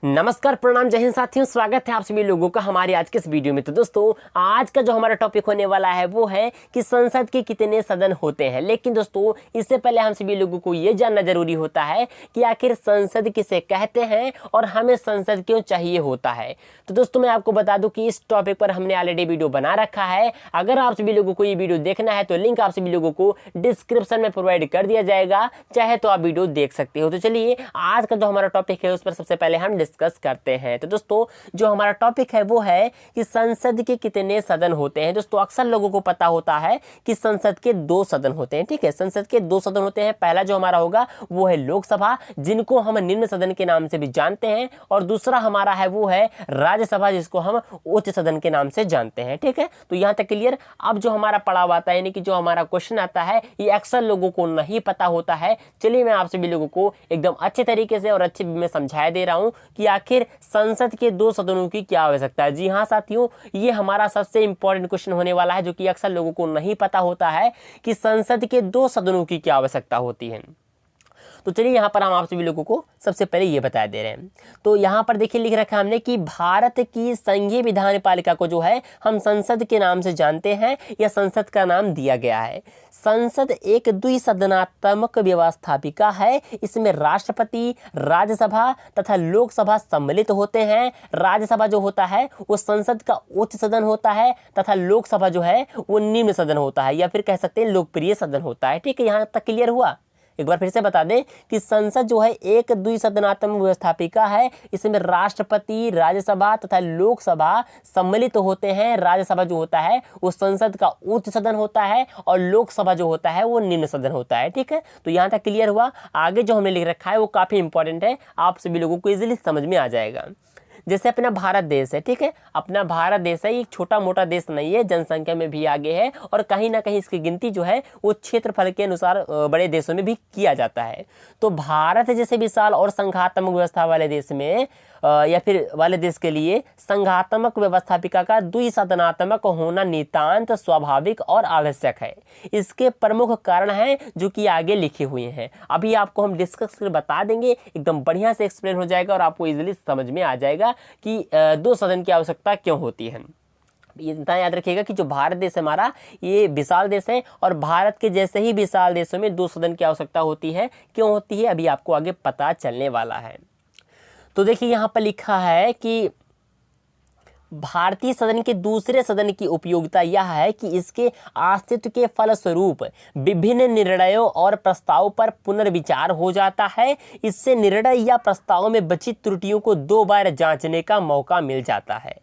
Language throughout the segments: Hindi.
नमस्कार, प्रणाम, जय हिंद साथियों। स्वागत है आप सभी लोगों का हमारे आज के इस वीडियो में। तो दोस्तों, आज का जो हमारा टॉपिक होने वाला है वो है कि संसद के कितने सदन होते हैं। लेकिन दोस्तों, इससे पहले हम सभी लोगों को ये जानना जरूरी होता है कि आखिर संसद किसे कहते हैं और हमें संसद क्यों चाहिए होता है। तो दोस्तों, मैं आपको बता दूं कि इस टॉपिक पर हमने ऑलरेडी वीडियो बना रखा है। अगर आप सभी लोगों को ये वीडियो देखना है तो लिंक आप सभी लोगों को डिस्क्रिप्शन में प्रोवाइड कर दिया जाएगा, चाहे तो आप वीडियो देख सकते हो। तो चलिए, आज का जो हमारा टॉपिक है उस पर सबसे पहले हम डिस्कस करते हैं। तो दोस्तों, जो हमारा टॉपिक है वो है कि संसद के कितने सदन होते हैं। दोस्तों, अक्सर लोगों को पता होता है कि संसद के 2 सदन होते हैं। ठीक है, संसद के 2 सदन होते हैं। पहला जो हमारा होगा वो है लोकसभा, जिनको हम निम्न सदन के नाम से भी जानते हैं, और दूसरा हमारा है वो है राज्यसभा, जिसको हम उच्च सदन के नाम से जानते हैं। ठीक है, तो यहां तक क्लियर। अब जो हमारा पड़ाव आता है, यानी कि जो हमारा क्वेश्चन आता है, ये अक्सर लोगों को नहीं पता होता है। चलिए, मैं आप सभी लोगों को एकदम अच्छे तरीके से और अच्छे में समझाया दे रहा हूं कि आखिर संसद के 2 सदनों की क्या आवश्यकता है। जी हां साथियों, ये हमारा सबसे इंपॉर्टेंट क्वेश्चन होने वाला है, जो कि अक्सर लोगों को नहीं पता होता है कि संसद के 2 सदनों की क्या आवश्यकता होती है। तो चलिए, यहाँ पर हम आप सभी लोगों को सबसे पहले ये बता दे रहे हैं। तो यहाँ पर देखिए, लिख रखा है हमने कि भारत की संघीय विधान पालिका को जो है हम संसद के नाम से जानते हैं, या संसद का नाम दिया गया है। संसद एक द्विसदनात्मक व्यवस्थापिका है। इसमें राष्ट्रपति, राज्यसभा तथा लोकसभा सम्मिलित होते हैं। राज्यसभा जो होता है वो संसद का उच्च सदन होता है, तथा लोकसभा जो है वो निम्न सदन होता है, या फिर कह सकते हैं लोकप्रिय सदन होता है। ठीक है, यहाँ तक क्लियर हुआ। एक बार फिर से बता दें कि संसद जो है एक द्विसदनात्मक व्यवस्थापिका है। इसमें राष्ट्रपति, राज्यसभा तथा लोकसभा सम्मिलित होते हैं। राज्यसभा जो होता है वो संसद का उच्च सदन होता है, और लोकसभा जो होता है वो निम्न सदन होता है। ठीक है, तो यहाँ तक क्लियर हुआ। आगे जो हमने लिख रखा है वो काफी इंपॉर्टेंट है, आप सभी लोगों को इजीली समझ में आ जाएगा। जैसे अपना भारत देश है, ठीक है, अपना भारत देश है, एक छोटा मोटा देश नहीं है, जनसंख्या में भी आगे है, और कहीं ना कहीं इसकी गिनती जो है वो क्षेत्रफल के अनुसार बड़े देशों में भी किया जाता है। तो भारत जैसे विशाल और संघात्मक व्यवस्था वाले देश में या फिर वाले देश के लिए संघात्मक व्यवस्थापिका का द्विसदनात्मक होना नितांत स्वाभाविक और आवश्यक है। इसके प्रमुख कारण हैं जो कि आगे लिखे हुए हैं। अभी आपको हम डिस्कस कर बता देंगे, एकदम बढ़िया से एक्सप्लेन हो जाएगा, और आपको इजीली समझ में आ जाएगा कि 2 सदन की आवश्यकता क्यों होती है। इतना याद रखिएगा कि जो भारत देश हमारा, ये विशाल देश है, और भारत के जैसे ही विशाल देशों में 2 सदन की आवश्यकता होती है। क्यों होती है, अभी आपको आगे पता चलने वाला है। तो देखिए, यहाँ पर लिखा है कि भारतीय सदन के दूसरे सदन की उपयोगिता यह है कि इसके अस्तित्व के फलस्वरूप विभिन्न निर्णयों और प्रस्ताव पर पुनर्विचार हो जाता है। इससे निर्णय या प्रस्ताव में बची त्रुटियों को 2 बार जांचने का मौका मिल जाता है।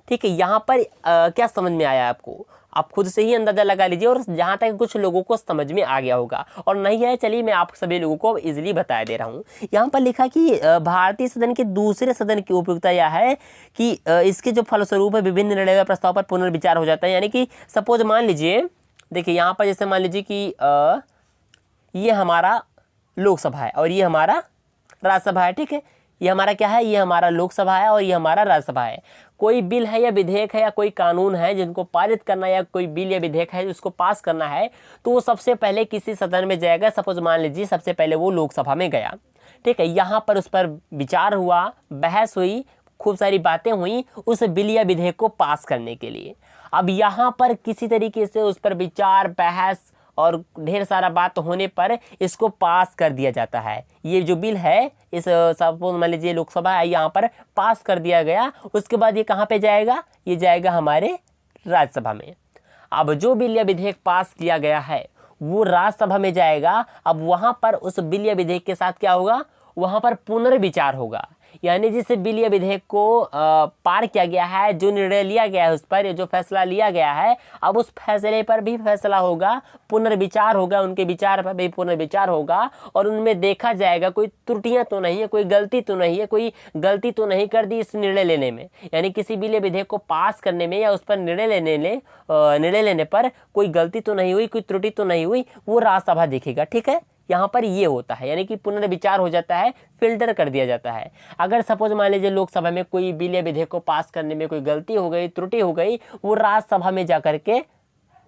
ठीक है, यहाँ पर क्या समझ में आया आपको? आप खुद से ही अंदाजा लगा लीजिए, और जहाँ तक कुछ लोगों को समझ में आ गया होगा, और नहीं है, चलिए मैं आप सभी लोगों को इजीली बता दे रहा हूँ। यहाँ पर लिखा कि भारतीय सदन के दूसरे सदन की उपयोगिता यह है कि इसके जो फलस्वरूप है विभिन्न निर्णय प्रस्ताव पर पुनर्विचार हो जाता है। यानी कि सपोज मान लीजिए, देखिए यहाँ पर जैसे मान लीजिए कि ये हमारा लोकसभा है और ये हमारा राज्यसभा है। ठीक है, ये हमारा क्या है, ये हमारा लोकसभा है और ये हमारा राज्यसभा है। कोई बिल है या विधेयक है या कोई कानून है जिनको पारित करना, या कोई बिल या विधेयक है जिसको पास करना है, तो वो सबसे पहले किसी सदन में जाएगा। सपोज मान लीजिए सबसे पहले वो लोकसभा में गया। ठीक है, यहाँ पर उस पर विचार हुआ, बहस हुई, खूब सारी बातें हुई उस बिल या विधेयक को पास करने के लिए। अब यहाँ पर किसी तरीके से उस पर विचार, बहस और ढेर सारा बात होने पर इसको पास कर दिया जाता है। ये जो बिल है, इस सपोज मान लीजिए लोकसभा है, यहाँ पर पास कर दिया गया। उसके बाद ये कहाँ पे जाएगा, ये जाएगा हमारे राज्यसभा में। अब जो बिल या विधेयक पास किया गया है वो राज्यसभा में जाएगा। अब वहाँ पर उस बिल या विधेयक के साथ क्या होगा, वहाँ पर पुनर्विचार होगा। यानी जिस बिल या विधेयक को पार किया गया है, जो निर्णय लिया गया है उस पर, जो फैसला लिया गया है, अब उस फैसले पर भी फैसला होगा, पुनर्विचार होगा, उनके विचार पर भी पुनर्विचार होगा, और उनमें देखा जाएगा कोई त्रुटियां तो नहीं है, कोई गलती तो नहीं है, कोई गलती तो नहीं कर दी इस निर्णय लेने में। यानी किसी बिल या विधेयक को पास करने में या उस पर निर्णय लेने पर कोई गलती तो नहीं हुई, कोई त्रुटि तो नहीं हुई, वो राज्यसभा देखेगा। ठीक है, यहाँ पर ये होता है, यानी कि पुनर्विचार हो जाता है, फिल्टर कर दिया जाता है। अगर सपोज मान लीजिए लोकसभा में कोई बिल या विधेयक को पास करने में कोई गलती हो गई, त्रुटि हो गई, वो राज्यसभा में जाकर के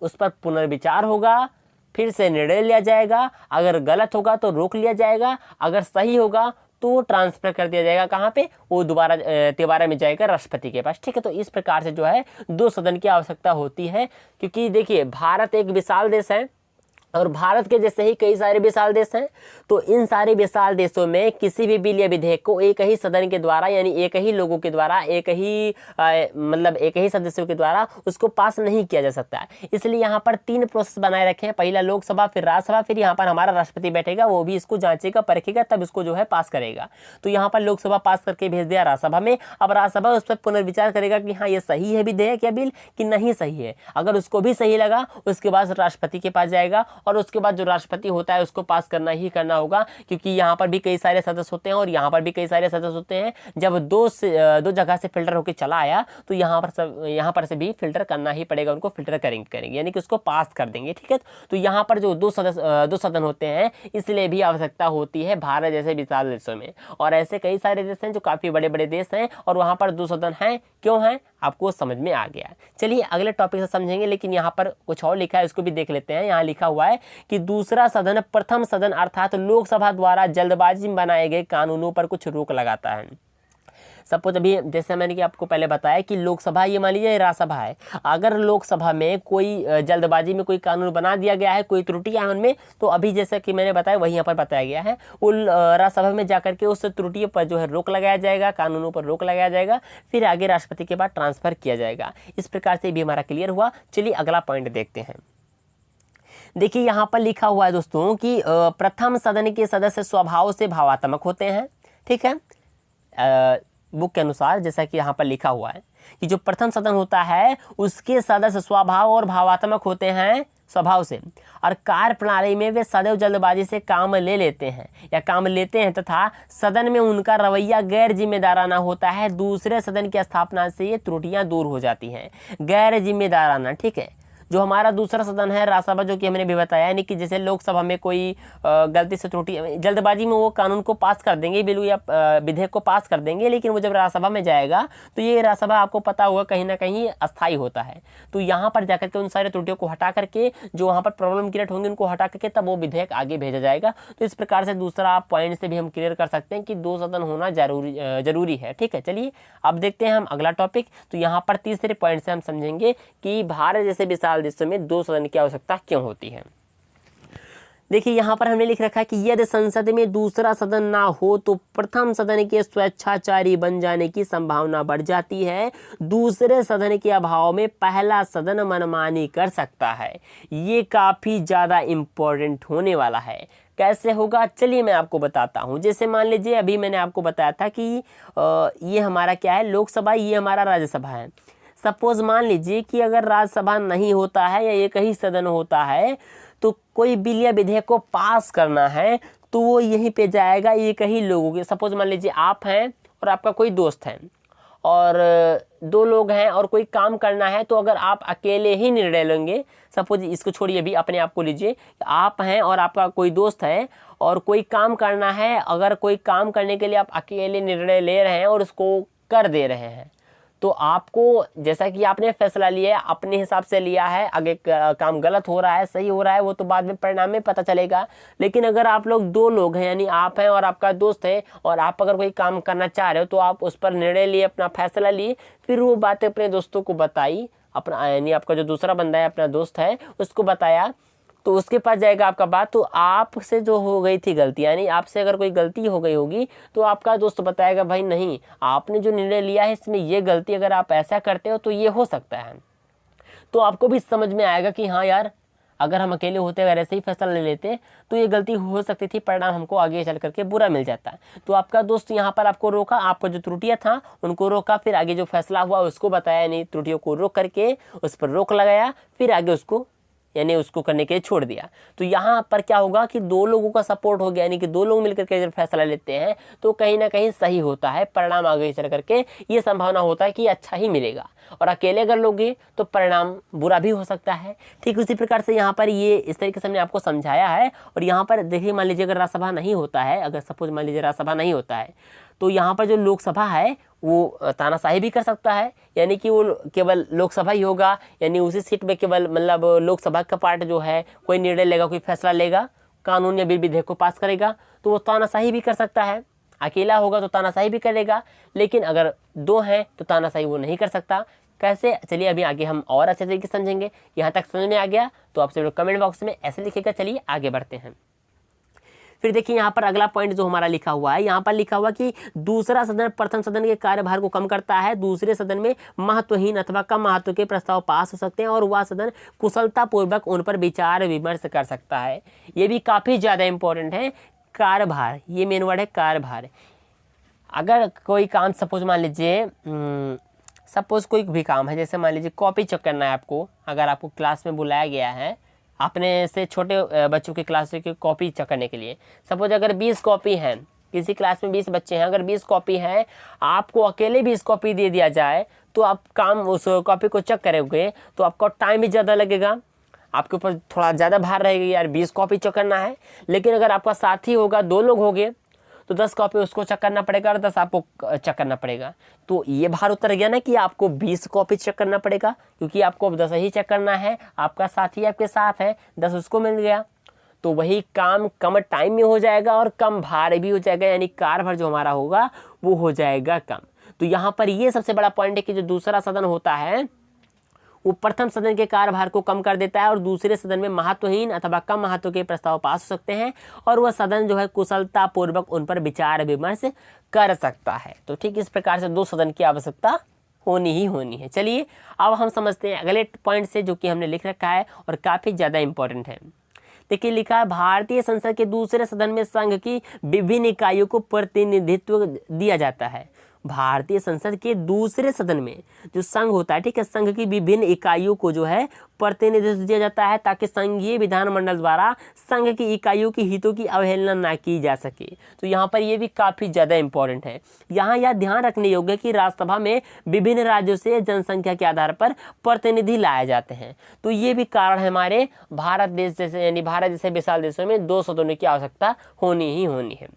उस पर पुनर्विचार होगा, फिर से निर्णय लिया जाएगा। अगर गलत होगा तो रोक लिया जाएगा, अगर सही होगा तो ट्रांसफर कर दिया जाएगा कहाँ पे, वो दोबारा तिबारा में जाएगा राष्ट्रपति के पास। ठीक है, तो इस प्रकार से जो है 2 सदन की आवश्यकता होती है, क्योंकि देखिए भारत एक विशाल देश है और भारत के जैसे ही कई सारे विशाल देश हैं, तो इन सारे विशाल देशों में किसी भी बिल या विधेयक को एक ही सदन के द्वारा, यानी एक ही लोगों के द्वारा, एक ही सदस्यों के द्वारा उसको पास नहीं किया जा सकता है। इसलिए यहाँ पर 3 प्रोसेस बनाए रखे हैं, पहला लोकसभा, फिर राज्यसभा, फिर यहाँ पर हमारा राष्ट्रपति बैठेगा, वो भी इसको जांचेगा, परखेगा, तब इसको जो है पास करेगा। तो यहाँ पर लोकसभा पास करके भेज दिया राज्यसभा में, अब राज्यसभा उस पर पुनर्विचार करेगा कि हाँ ये सही है विधेयक या बिल कि नहीं सही है। अगर उसको भी सही लगा, उसके बाद राष्ट्रपति के पास जाएगा और उसके बाद जो राष्ट्रपति होता है उसको पास करना ही करना होगा, क्योंकि यहाँ पर भी कई सारे सदस्य होते हैं और यहाँ पर भी कई सारे सदस्य होते हैं। जब दो जगह से फिल्टर होकर चला आया तो यहाँ पर से भी फिल्टर करना ही पड़ेगा, उनको फिल्टर करेंगे यानी कि उसको पास कर देंगे। ठीक है, तो यहाँ पर जो 2 सदन होते हैं, इसलिए भी आवश्यकता होती है भारत जैसे विशाल देशों में। और ऐसे कई सारे देश हैं जो काफी बड़े बड़े देश हैं और वहाँ पर 2 सदन हैं। क्यों है आपको समझ में आ गया। चलिए अगले टॉपिक से समझेंगे, लेकिन यहाँ पर कुछ और लिखा है उसको भी देख लेते हैं। यहाँ लिखा हुआ है कि दूसरा सदन प्रथम सदन अर्थात लोकसभा द्वारा जल्दबाजी में बनाए गए कानूनों पर कुछ रोक लगाता है। सपोज अभी जैसे मैंने कि आपको पहले बताया कि लोकसभा ये मान लीजिए राज्यसभा है, अगर लोकसभा में कोई जल्दबाजी में कोई कानून बना दिया गया है, कोई त्रुटियां हैं उनमें, तो अभी जैसे कि मैंने बताया वही यहाँ पर बताया गया है, वो राज्यसभा में जाकर के उस त्रुटियों पर जो है रोक लगाया जाएगा, कानूनों पर रोक लगाया जाएगा, फिर आगे राष्ट्रपति के बाद ट्रांसफर किया जाएगा। इस प्रकार से भी हमारा क्लियर हुआ। चलिए अगला पॉइंट देखते हैं। देखिए यहाँ पर लिखा हुआ है दोस्तों कि प्रथम सदन के सदस्य स्वभाव से भावात्मक होते हैं। ठीक है, बुक के अनुसार जैसा कि यहाँ पर लिखा हुआ है कि जो प्रथम सदन होता है उसके सदस्य स्वभाव और भावात्मक होते हैं स्वभाव से, और कार्य प्रणाली में वे सदैव जल्दबाजी से काम ले लेते हैं या काम लेते हैं तथा सदन में उनका रवैया गैर जिम्मेदाराना होता है। दूसरे सदन की स्थापना से ये त्रुटियां दूर हो जाती हैं। गैर जिम्मेदाराना, ठीक है, जो हमारा दूसरा सदन है राज्यसभा, जो कि हमने भी बताया, यानी कि जैसे लोकसभा में कोई गलती से त्रुटि, जल्दबाजी में वो कानून को पास कर देंगे, बिल या विधेयक को पास कर देंगे, लेकिन वो जब राज्यसभा में जाएगा तो ये राज्यसभा आपको पता होगा कहीं ना कहीं अस्थायी होता है। तो यहाँ पर जाकर के उन सारे त्रुटियों को हटा करके, जो वहाँ पर प्रॉब्लम क्रिएट होंगे उनको हटा करके तब वो विधेयक आगे भेजा जाएगा। तो इस प्रकार से दूसरा पॉइंट से भी हम क्लियर कर सकते हैं कि 2 सदन होना जरूरी है। ठीक है, चलिए अब देखते हैं हम अगला टॉपिक। तो यहाँ पर तीसरे पॉइंट से हम समझेंगे कि भारत जैसे विशाल देशों में 2 सदन की आवश्यकता क्यों होती है। देखिए यहाँ पर हमने लिख रखा है कि यदि संसद में दूसरा सदन ना हो तो प्रथम सदन के स्वेच्छाचारी बन जाने की संभावना बढ़ जाती है। दूसरे सदन के अभाव में पहला सदन मनमानी कर सकता है। ये काफी ज्यादा इंपॉर्टेंट होने वाला है। कैसे होगा चलिए मैं आपको बताता हूँ। जैसे मान लीजिए अभी मैंने आपको बताया था कि ये हमारा क्या है, लोकसभा, ये हमारा राज्यसभा है। सपोज मान लीजिए कि अगर राज्यसभा नहीं होता है या एक ही सदन होता है, तो कोई बिल या विधेयक को पास करना है तो वो यहीं पे जाएगा एक ही लोगों के। सपोज मान लीजिए आप हैं और आपका कोई दोस्त है और 2 लोग हैं और कोई काम करना है, तो अगर आप अकेले ही निर्णय लेंगे, सपोज इसको छोड़िए, अभी अपने आप को लीजिए, आप हैं और आपका कोई दोस्त है और कोई काम करना है, अगर कोई काम करने के लिए आप अकेले निर्णय ले रहे हैं और उसको कर दे रहे हैं, तो आपको जैसा कि आपने फैसला लिया है अपने हिसाब से लिया है, आगे काम गलत हो रहा है सही हो रहा है वो तो बाद में परिणाम में पता चलेगा। लेकिन अगर आप लोग 2 लोग हैं, यानी आप हैं और आपका दोस्त है, और आप अगर कोई काम करना चाह रहे हो तो आप उस पर निर्णय लिए, अपना फैसला लिए, फिर वो बातें अपने दोस्तों को बताई, अपना यानी आपका जो दूसरा बंदा है अपना दोस्त है उसको बताया, तो उसके पास जाएगा आपका बात, तो आपसे जो हो गई थी गलती, यानी आपसे अगर कोई गलती हो गई होगी तो आपका दोस्त बताएगा भाई नहीं, आपने जो निर्णय लिया है इसमें ये गलती, अगर आप ऐसा करते हो तो ये हो सकता है। तो आपको भी समझ में आएगा कि हाँ यार, अगर हम अकेले होते अगर ऐसे ही फैसला ले लेते तो ये गलती हो सकती थी, परिणाम हमको आगे चल करके बुरा मिल जाता है। तो आपका दोस्त यहाँ पर आपको रोका, आपको जो त्रुटियाँ था उनको रोका, फिर आगे जो फैसला हुआ उसको बताया, यानी त्रुटियों को रोक करके उस पर रोक लगाया, फिर आगे उसको यानी उसको करने के लिए छोड़ दिया। तो यहाँ पर क्या होगा कि 2 लोगों का सपोर्ट हो गया, यानी कि 2 लोग मिलकर के जब फैसला लेते हैं तो कहीं ना कहीं सही होता है, परिणाम आगे चल करके ये संभावना होता है कि अच्छा ही मिलेगा। और अकेले अगर लोगे तो परिणाम बुरा भी हो सकता है। ठीक उसी प्रकार से यहाँ पर ये इस तरीके से हमने आपको समझाया है। और यहाँ पर देखिए, मान लीजिए अगर राज्यसभा नहीं होता है, अगर सपोज मान लीजिए राज्यसभा नहीं होता है, तो यहाँ पर जो लोकसभा है वो तानाशाही भी कर सकता है, यानी कि वो केवल लोकसभा ही होगा, यानी उसी सीट में केवल मतलब लोकसभा का पार्ट जो है कोई निर्णय लेगा, कोई फैसला लेगा, कानून या बिल विधेयक को पास करेगा, तो वो तानाशाही भी कर सकता है। अकेला होगा तो तानाशाही भी करेगा, लेकिन अगर 2 हैं तो तानाशाही वो नहीं कर सकता। कैसे, चलिए अभी आगे हम और अच्छे तरीके से समझेंगे। यहाँ तक समझ में आ गया तो आप सब कमेंट बॉक्स में ऐसे लिखेगा। चलिए आगे बढ़ते हैं। फिर देखिए यहाँ पर अगला पॉइंट जो हमारा लिखा हुआ है, यहाँ पर लिखा हुआ कि दूसरा सदन प्रथम सदन के कार्यभार को कम करता है। दूसरे सदन में महत्वहीन अथवा कम महत्व के प्रस्ताव पास हो सकते हैं और वह सदन कुशलतापूर्वक उन पर विचार विमर्श कर सकता है। ये भी काफ़ी ज़्यादा इंपॉर्टेंट है। कार्यभार, ये मेन वर्ड है कार्यभार। अगर कोई काम सपोज मान लीजिए, सपोज कोई भी काम है, जैसे मान लीजिए कॉपी चेक करना है आपको। अगर आपको क्लास में बुलाया गया है अपने से छोटे बच्चों की क्लास की कॉपी चेक करने के लिए, सपोज अगर 20 कॉपी हैं, किसी क्लास में 20 बच्चे हैं, अगर 20 कॉपी है, आपको अकेले 20 कॉपी दे दिया जाए तो आप काम उस कॉपी को चेक करोगे तो आपका टाइम भी ज़्यादा लगेगा, आपके ऊपर थोड़ा ज़्यादा भार रहेगा, यार 20 कॉपी चेक करना है। लेकिन अगर आपका साथी होगा, 2 लोग होंगे, तो 10 कॉपी उसको चेक करना पड़ेगा और 10 आपको चेक करना पड़ेगा। तो ये भार उतर गया ना कि आपको 20 कॉपी चेक करना पड़ेगा, क्योंकि आपको अब 10 ही चेक करना है, आपका साथी आपके साथ है, 10 उसको मिल गया। तो वही काम कम टाइम में हो जाएगा और कम भार भी हो जाएगा, यानी कार्यभार जो हमारा होगा वो हो जाएगा कम। तो यहाँ पर ये सबसे बड़ा पॉइंट है कि जो दूसरा सदन होता है वो प्रथम सदन के कार्यभार को कम कर देता है और दूसरे सदन में महत्वहीन अथवा कम महत्व के प्रस्ताव पास हो सकते हैं और वह सदन जो है कुशलता पूर्वक उन पर विचार विमर्श कर सकता है। तो ठीक इस प्रकार से 2 सदन की आवश्यकता होनी ही होनी है। चलिए अब हम समझते हैं अगले पॉइंट से, जो कि हमने लिख रखा है और काफ़ी ज़्यादा इंपॉर्टेंट है। देखिए लिखा है, भारतीय संसद के दूसरे सदन में संघ की विभिन्न इकाइयों को प्रतिनिधित्व दिया जाता है। भारतीय संसद के दूसरे सदन में जो संघ होता है, ठीक है, संघ की विभिन्न इकाइयों को जो है प्रतिनिधित्व दिया जाता है ताकि संघीय विधानमंडल द्वारा संघ की इकाइयों की हितों की अवहेलना ना की जा सके। तो यहाँ पर ये भी काफ़ी ज़्यादा इंपॉर्टेंट है। यहाँ यह ध्यान रखने योग्य है कि राज्यसभा में विभिन्न राज्यों से जनसंख्या के आधार पर प्रतिनिधि लाए जाते हैं। तो ये भी कारण है हमारे भारत देश जैसे, यानी भारत जैसे विशाल देशों में 2 सदनों की आवश्यकता होनी ही होनी है।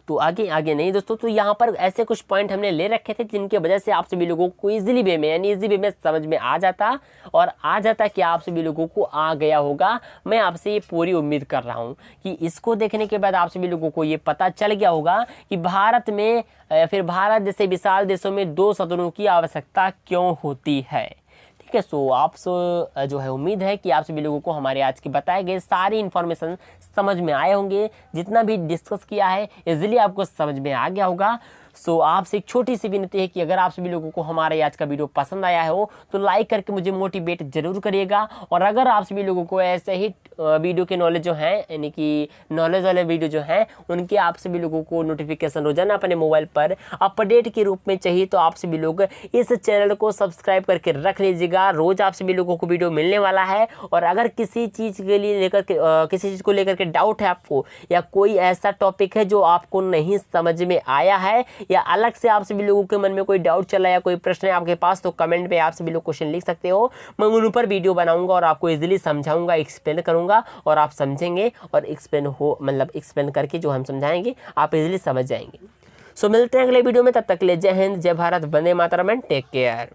तो आगे नहीं दोस्तों, तो यहाँ पर ऐसे कुछ पॉइंट हमने ले रखे थे जिनके वजह से आप सभी लोगों को इजीली वे में, यानी इजी वे में समझ में आ जाता कि आप सभी लोगों को आ गया होगा। मैं आपसे ये पूरी उम्मीद कर रहा हूँ कि इसको देखने के बाद आप सभी लोगों को ये पता चल गया होगा कि भारत में फिर भारत जैसे विशाल देशों में 2 सदनों की आवश्यकता क्यों होती है। ठीक है, सो आप जो है उम्मीद है कि आप सभी लोगों को हमारे आज के बताए गए सारी इन्फॉर्मेशन समझ में आए होंगे। जितना भी डिस्कस किया है इजीली आपको समझ में आ गया होगा। सो आपसे एक छोटी सी विनती है कि अगर आप सभी लोगों को हमारे आज का वीडियो पसंद आया हो तो लाइक करके मुझे मोटिवेट जरूर करिएगा। और अगर आप सभी लोगों को ऐसे ही वीडियो के नॉलेज जो हैं, यानी कि नॉलेज वाले वीडियो जो हैं, उनके आप सभी लोगों को नोटिफिकेशन रोजाना अपने मोबाइल पर अपडेट के रूप में चाहिए तो आप सभी लोग इस चैनल को सब्सक्राइब करके रख लीजिएगा। रोज आप सभी लोगों को वीडियो मिलने वाला है। और अगर किसी चीज़ के लिए लेकर के किसी चीज़ को लेकर के डाउट है आपको, या कोई ऐसा टॉपिक है जो आपको नहीं समझ में आया है, या अलग से आप सभी लोगों के मन में कोई डाउट चला या कोई प्रश्न है आपके पास, तो कमेंट में आप सभी लोग क्वेश्चन लिख सकते हो। मैं उन पर वीडियो बनाऊंगा और आपको इजीली समझाऊंगा, एक्सप्लेन करूंगा और आप समझेंगे और एक्सप्लेन करके जो हम समझाएंगे आप इजीली समझ जाएंगे। सो मिलते हैं अगले वीडियो में, तब तक के लिए जय हिंद, जय Bharat, Vande Mataram and take care.